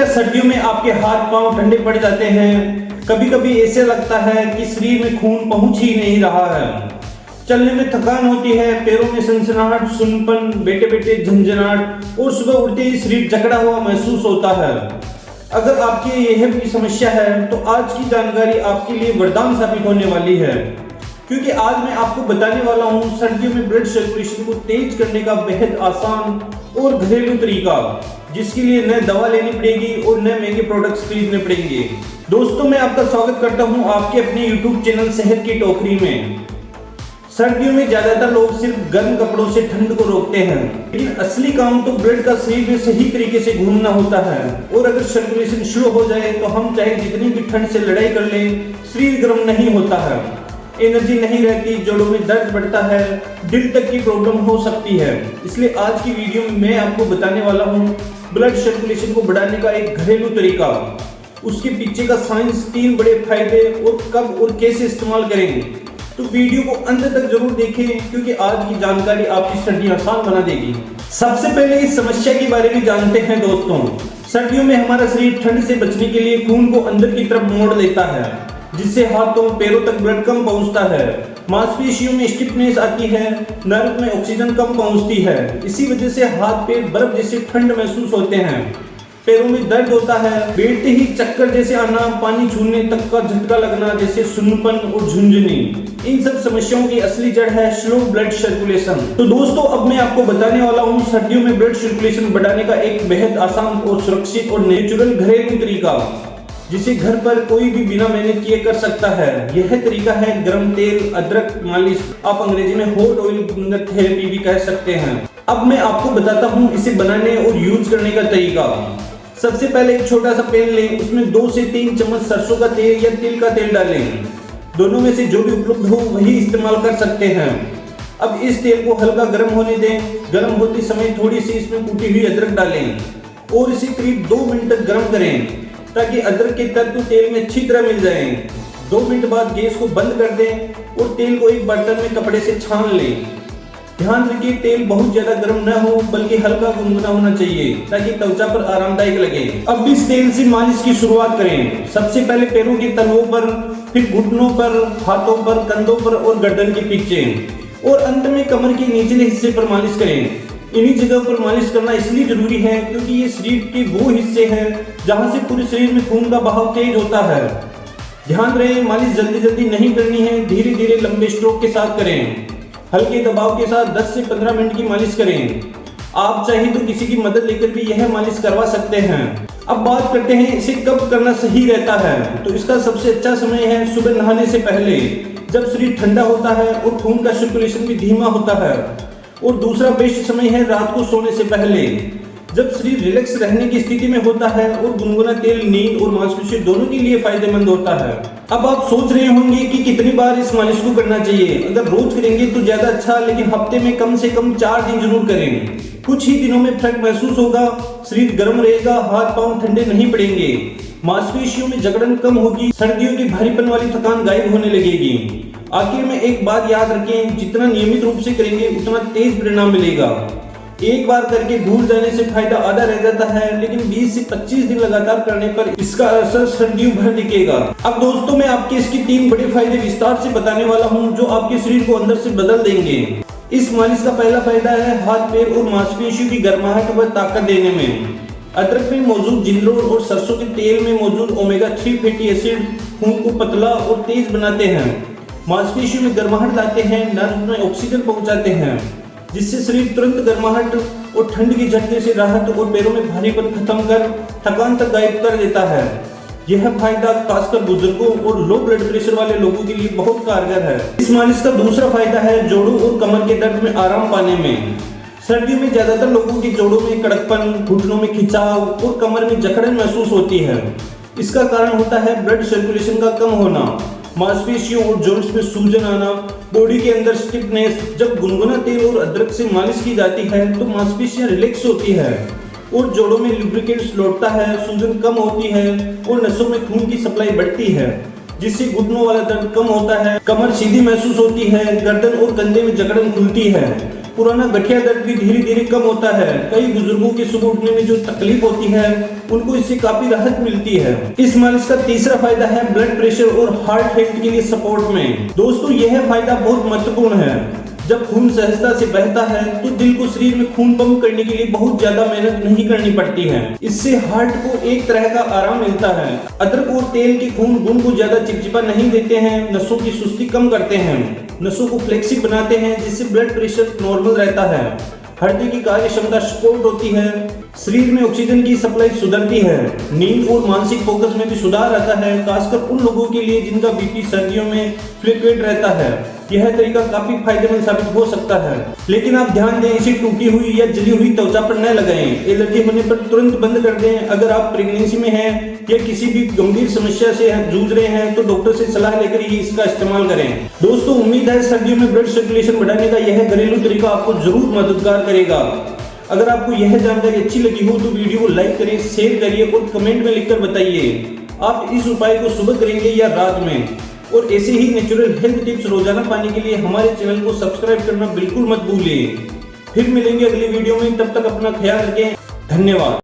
क्या सर्दियों में आपके हाथ पांव ठंडे पड़ जाते हैं? कभी कभी ऐसे लगता है कि शरीर में खून पहुंच ही नहीं रहा है। चलने में थकान होती है, पैरों में सनसनाहट, सुनपन, बैठे बैठे झंझनाहट और सुबह उठते ही शरीर जकड़ा हुआ महसूस होता है। अगर आपकी यह भी समस्या है तो आज की जानकारी आपके लिए वरदान साबित होने वाली है, क्योंकि आज मैं आपको बताने वाला हूँ सर्दियों में ब्लड सर्कुलेशन को तेज करने का बेहद आसान और घरेलू तरीका, जिसके लिए न दवा लेनी पड़ेगी और न महंगे प्रोडक्ट्स खरीदने पड़ेंगे। दोस्तों, मैं आपका स्वागत करता हूँ आपके अपने YouTube चैनल सेहत की टोकरी में। सर्दियों में ज्यादातर लोग सिर्फ गर्म कपड़ों से ठंड को रोकते हैं, लेकिन असली काम तो ब्लड का शरीर में सही तरीके से घूमना होता है। और अगर सर्कुलेशन शुरू हो जाए तो हम चाहे जितनी भी ठंड से लड़ाई कर लें, शरीर गर्म नहीं होता है, एनर्जी नहीं रहती, जोड़ों में दर्द बढ़ता है, दिल तक की प्रॉब्लम हो सकती है। इसलिए आज की वीडियो में मैं आपको बताने वाला हूँ ब्लड सर्कुलेशन को बढ़ाने का एक घरेलू तरीका, उसके पीछे का साइंस, 3 बड़े फायदे और कब और कैसे इस्तेमाल करेंगे। तो वीडियो को अंत तक जरूर देखें, क्योंकि आज की जानकारी आपकी सर्दी आसान बना देगी। सबसे पहले इस समस्या के बारे में जानते हैं। दोस्तों, सर्दियों में हमारा शरीर ठंड से बचने के लिए खून को अंदर की तरफ मोड़ लेता है, जिससे हाथों पैरों तक ब्लड कम पहुंचता है, मांसपेशियों में स्टिफनेस आती है, नर्व में ऑक्सीजन कम पहुंचती है। इसी वजह से हाथ पैर बर्फ जैसे ठंड महसूस होते हैं, पैरों में दर्द होता है, बैठते ही चक्कर जैसे आना, पानी छूने तक का झटका लगना, जैसे सुन्नपन और झुंझुनी। इन सब समस्याओं की असली जड़ है स्लो ब्लड सर्कुलेशन। तो दोस्तों, अब मैं आपको बताने वाला हूँ सर्दियों में ब्लड सर्कुलेशन बढ़ाने का एक बेहद आसान और सुरक्षित और नेचुरल घरेलू तरीका, जिसे घर पर कोई भी बिना मेहनत किए कर सकता है। यह तरीका है गर्म तेल अदरक मालिश, आप अंग्रेजी में हॉट ऑयल फिंगर थेरेपी भी कह सकते हैं। अब मैं आपको बताता हूँ इसे बनाने और यूज करने का तरीका। सबसे पहले एक छोटा सा पैन लें, उसमें 2 से 3 चम्मच सरसों का तेल या तिल का तेल डालें। दोनों में से जो भी उपलब्ध हो वही इस्तेमाल कर सकते हैं। अब इस तेल को हल्का गर्म होने दें। गर्म होते समय थोड़ी सी इसमें कूटी हुई अदरक डालें और इसे करीब 2 मिनट तक गर्म करें, ताकि अदरक के तत्व तेल में अच्छी तरह मिल जाएं। 2 मिनट बाद गैस को बंद कर दें और तेल को एक बर्तन में कपड़े से छान लें। ध्यान रखिए तेल बहुत ज्यादा गर्म न हो, बल्कि हल्का गुनगुना होना चाहिए, ताकि त्वचा पर आरामदायक लगे। अब इस तेल से मालिश की शुरुआत करें। सबसे पहले पैरों के तलवों पर, फिर घुटनों पर, हाथों पर, कंधों पर और गर्दन के पीछे, और अंत में कमर के निचले हिस्से पर मालिश करें। इन्हीं जगहों पर मालिश करना इसलिए जरूरी है क्योंकि ये शरीर के वो हिस्से हैं जहां से पूरे शरीर में खून का बहाव तेज होता है। ध्यान रहे, मालिश जल्दी जल्दी नहीं करनी है, धीरे धीरे लंबे स्ट्रोक के साथ करें। हल्के दबाव के साथ 10 से 15 मिनट की मालिश करें। आप चाहे तो किसी की मदद लेकर भी यह मालिश करवा सकते हैं। अब बात करते हैं इसे कब करना सही रहता है। तो इसका सबसे अच्छा समय है सुबह नहाने से पहले, जब शरीर ठंडा होता है और खून का सर्कुलेशन भी धीमा होता है। और दूसरा बेस्ट समय है रात को सोने से पहले, जब शरीर रिलैक्स रहने की स्थिति में होता है और गुनगुना तेल नींद और मांसपेशी दोनों के लिए फायदेमंद होता है। अब आप सोच रहे होंगे कि कितनी बार इस मालिश को करना चाहिए। अगर रोज करेंगे तो ज्यादा अच्छा, लेकिन हफ्ते में कम से कम 4 दिन जरूर करें। कुछ ही दिनों में फर्क महसूस होगा, शरीर गर्म रहेगा, हाथ पांव ठंडे नहीं पड़ेंगे, मांसपेशियों में जकड़न कम होगी, सर्दियों की भारीपन वाली थकान गायब होने लगेगी। आखिर में एक बात याद रखें, जितना नियमित रूप से करेंगे उतना तेज परिणाम मिलेगा। एक बार करके भूल जाने से फायदा आधा रह जाता है, लेकिन 20 से 25 दिन लगातार करने पर इसका असर सर्दियों भर दिखेगा। अब दोस्तों, मैं आपके इसके 3 बड़े फायदे विस्तार से बताने वाला हूँ, जो आपके शरीर को अंदर से बदल देंगे। इस मालिश का पहला फायदा है हाथ पैर और मांसपेशियों की गर्माहट व ताकत देने में। अदरक में मौजूद जिंजरोल और सरसों के तेल में मौजूद ओमेगा 3 फैटी एसिड खून को पतला और तेज बनाते हैं, मांसपेशियों में गर्माहट लाते हैं, नर्व में ऑक्सीजन पहुंचाते हैं, जिससे शरीर तुरंत गर्माहट और ठंड की झटके से राहत और पैरों में भारीपन खत्म कर थकान तक गायब कर देता है। यह फायदा खासकर बुजुर्गों और लो ब्लड प्रेशर वाले लोगों के लिए बहुत कारगर है। इस मालिश का दूसरा फायदा है जोड़ों और कमर के दर्द में आराम पाने में। सर्दियों में ज्यादातर लोगों के जोड़ों में कड़कपन, घुटनों में खिंचाव और कमर में जकड़न महसूस होती है। इसका कारण होता है ब्लड सर्कुलेशन का कम होना, मांसपेशियों और जॉइंट्स में सूजन आना, बॉडी के अंदर स्टिफनेस। जब गुनगुना तेल और अदरक से मालिश की जाती है तो मांसपेशियां रिलैक्स होती है और जोड़ों में लुब्रिकेंट्स लौटता है, सूजन कम होती है और नसों में खून की सप्लाई बढ़ती है, जिससे घुटनों वाला दर्द कम होता है, कमर सीधी महसूस होती है, गर्दन और कंधे में जकड़न खुलती है। पुराना गठिया दर्द भी धीरे धीरे कम होता है। कई बुजुर्गों के सुबह उठने में जो तकलीफ होती है उनको इससे काफी राहत मिलती है। इस मालिश का तीसरा फायदा है ब्लड प्रेशर और हार्ट हेल्थ के लिए सपोर्ट में। दोस्तों यह फायदा बहुत महत्वपूर्ण है। जब खून सहजता से बहता है तो दिल को शरीर में खून पंप करने के लिए बहुत ज्यादा मेहनत नहीं करनी पड़ती है। इससे हार्ट को एक तरह का आराम मिलता है। अदरक और तेल के खून को ज्यादा चिपचिपा नहीं देते हैं, नसों की सुस्ती कम करते हैं, नसों को फ्लेक्सिबल बनाते हैं, जिससे ब्लड प्रेशर नॉर्मल रहता है। हृदय की कार्य क्षमता सपोर्ट होती है, शरीर में ऑक्सीजन की सप्लाई सुधरती है, नींद और मानसिक फोकस में भी सुधार आता है, खासकर उन लोगों के लिए जिनका बीपी सर्दियों में फ्लक्चुएट रहता है। यह तरीका काफी फायदेमंद साबित हो सकता है, लेकिन आप ध्यान दें इसे टूटी हुई या जली हुई त्वचा पर न लगाएं। एलर्जी होने पर तुरंत बंद कर दें। अगर आप प्रेगनेंसी में हैं या किसी भी गंभीर समस्या से जूझ रहे हैं तो डॉक्टर से सलाह लेकर ही इसका इस्तेमाल करें। दोस्तों उम्मीद है सर्दियों में ब्लड सर्कुलेशन बढ़ाने का यह घरेलू तरीका आपको जरूर मददगार करेगा। अगर आपको यह जानकारी अच्छी लगी हो तो वीडियो को लाइक करें, शेयर करिए और कमेंट में लिखकर बताइए आप इस उपाय को सुबह करेंगे या रात में। और ऐसे ही नेचुरल हेल्थ टिप्स रोजाना पाने के लिए हमारे चैनल को सब्सक्राइब करना बिल्कुल मत भूलिए। फिर मिलेंगे अगली वीडियो में, तब तक अपना ख्याल रखें। धन्यवाद।